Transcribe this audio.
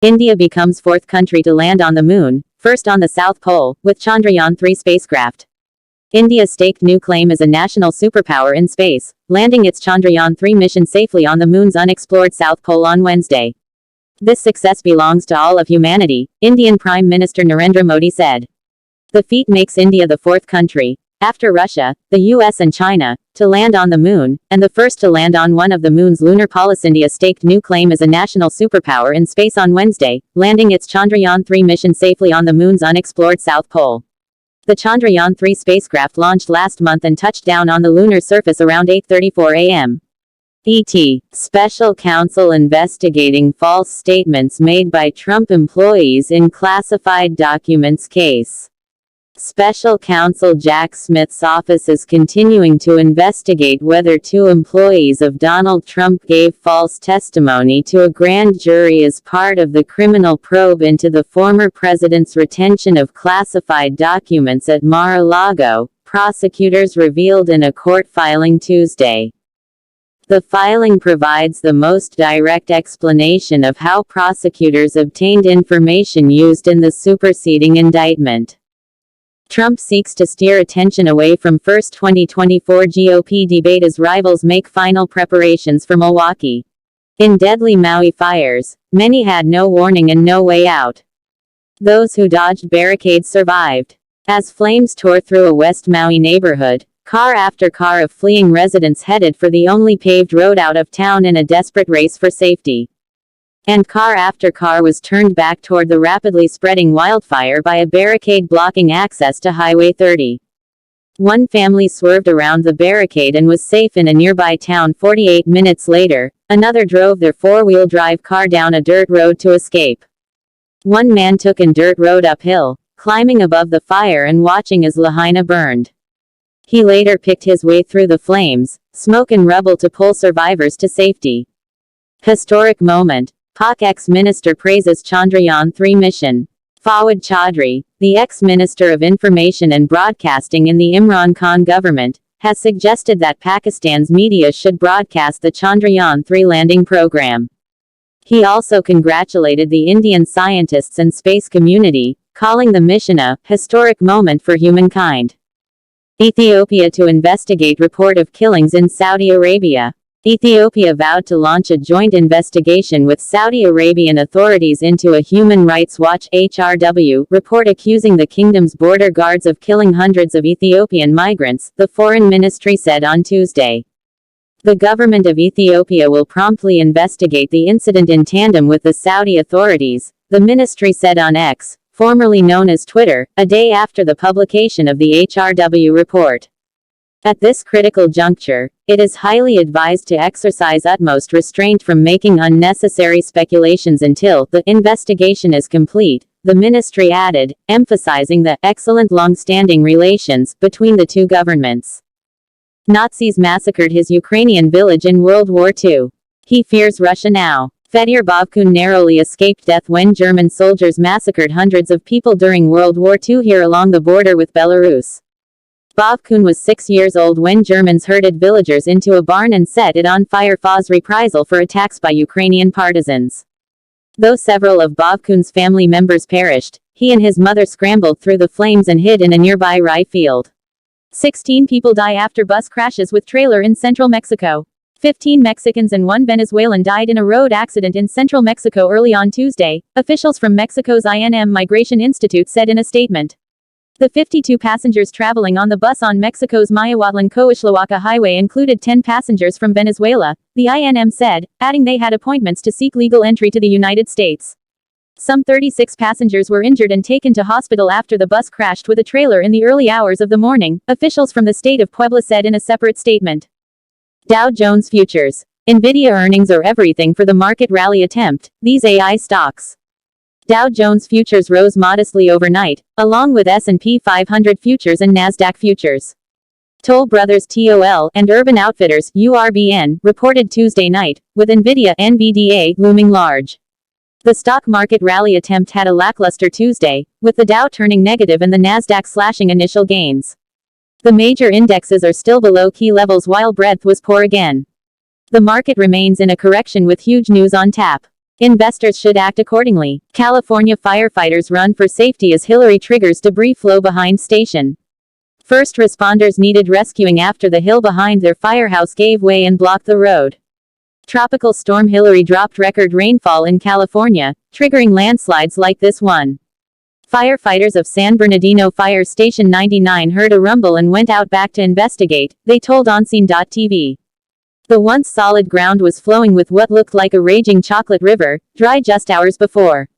India becomes fourth country to land on the moon, first on the South Pole, with Chandrayaan-3 spacecraft. India staked new claim as a national superpower in space, landing its Chandrayaan-3 mission safely on the moon's unexplored South Pole on Wednesday. This success belongs to all of humanity, Indian Prime Minister Narendra Modi said. The feat makes India the fourth country, after Russia, the US and China, to land on the moon, and the first to land on one of the moon's lunar poles. India staked new claim as a national superpower in space on Wednesday, landing its Chandrayaan-3 mission safely on the moon's unexplored South Pole. The Chandrayaan-3 spacecraft launched last month and touched down on the lunar surface around 8:34 a.m. ET. Special counsel investigating false statements made by Trump employees in classified documents case. Special counsel Jack Smith's office is continuing to investigate whether two employees of Donald Trump gave false testimony to a grand jury as part of the criminal probe into the former president's retention of classified documents at Mar-a-Lago, prosecutors revealed in a court filing Tuesday. The filing provides the most direct explanation of how prosecutors obtained information used in the superseding indictment. Trump seeks to steer attention away from first 2024 GOP debate as rivals make final preparations for Milwaukee. In deadly Maui fires, many had no warning and no way out. Those who dodged barricades survived. As flames tore through a West Maui neighborhood, car after car of fleeing residents headed for the only paved road out of town in a desperate race for safety. And car after car was turned back toward the rapidly spreading wildfire by a barricade blocking access to Highway 30. One family swerved around the barricade and was safe in a nearby town 48 minutes later, another drove their four-wheel drive car down a dirt road to escape. One man took an dirt road uphill, climbing above the fire and watching as Lahaina burned. He later picked his way through the flames, smoke and rubble to pull survivors to safety. Historic moment. Pak ex-minister praises Chandrayaan-3 mission. Fawad Chaudhry, the ex-minister of Information and Broadcasting in the Imran Khan government, has suggested that Pakistan's media should broadcast the Chandrayaan-3 landing program. He also congratulated the Indian scientists and space community, calling the mission a historic moment for humankind. Ethiopia to investigate report of killings in Saudi Arabia. Ethiopia vowed to launch a joint investigation with Saudi Arabian authorities into a Human Rights Watch (HRW) report accusing the kingdom's border guards of killing hundreds of Ethiopian migrants, the foreign ministry said on Tuesday. The government of Ethiopia will promptly investigate the incident in tandem with the Saudi authorities, the ministry said on X, formerly known as Twitter, a day after the publication of the HRW report. At this critical juncture, it is highly advised to exercise utmost restraint from making unnecessary speculations until the investigation is complete, the ministry added, emphasizing the excellent long-standing relations between the two governments. Nazis massacred his Ukrainian village in World War II. He fears Russia now. Fedir Bavkun narrowly escaped death when German soldiers massacred hundreds of people during World War II here along the border with Belarus. Bavkun was 6 years old when Germans herded villagers into a barn and set it on fire as reprisal for attacks by Ukrainian partisans. Though several of Bavkun's family members perished, he and his mother scrambled through the flames and hid in a nearby rye field. 16 people die after bus crashes with trailer in central Mexico. 15 Mexicans and 1 Venezuelan died in a road accident in central Mexico early on Tuesday, officials from Mexico's INM Migration Institute said in a statement. The 52 passengers traveling on the bus on Mexico's Mayahuatlan-Coixtlahuaca highway included 10 passengers from Venezuela, the INM said, adding they had appointments to seek legal entry to the United States. Some 36 passengers were injured and taken to hospital after the bus crashed with a trailer in the early hours of the morning, officials from the state of Puebla said in a separate statement. Dow Jones Futures. Nvidia earnings are everything for the market rally attempt, these AI stocks. Dow Jones Futures rose modestly overnight, along with S&P 500 futures and Nasdaq futures. Toll Brothers TOL and Urban Outfitters URBN reported Tuesday night, with Nvidia NVDA looming large. The stock market rally attempt had a lackluster Tuesday, with the Dow turning negative and the Nasdaq slashing initial gains. The major indexes are still below key levels while breadth was poor again. The market remains in a correction with huge news on tap. Investors should act accordingly. California firefighters run for safety as Hillary triggers debris flow behind station. First responders needed rescuing after the hill behind their firehouse gave way and blocked the road. Tropical storm Hillary dropped record rainfall in California, triggering landslides like this one. Firefighters of San Bernardino Fire Station 99 heard a rumble and went out back to investigate, they told onscene.tv. The once solid ground was flowing with what looked like a raging chocolate river, dry just hours before.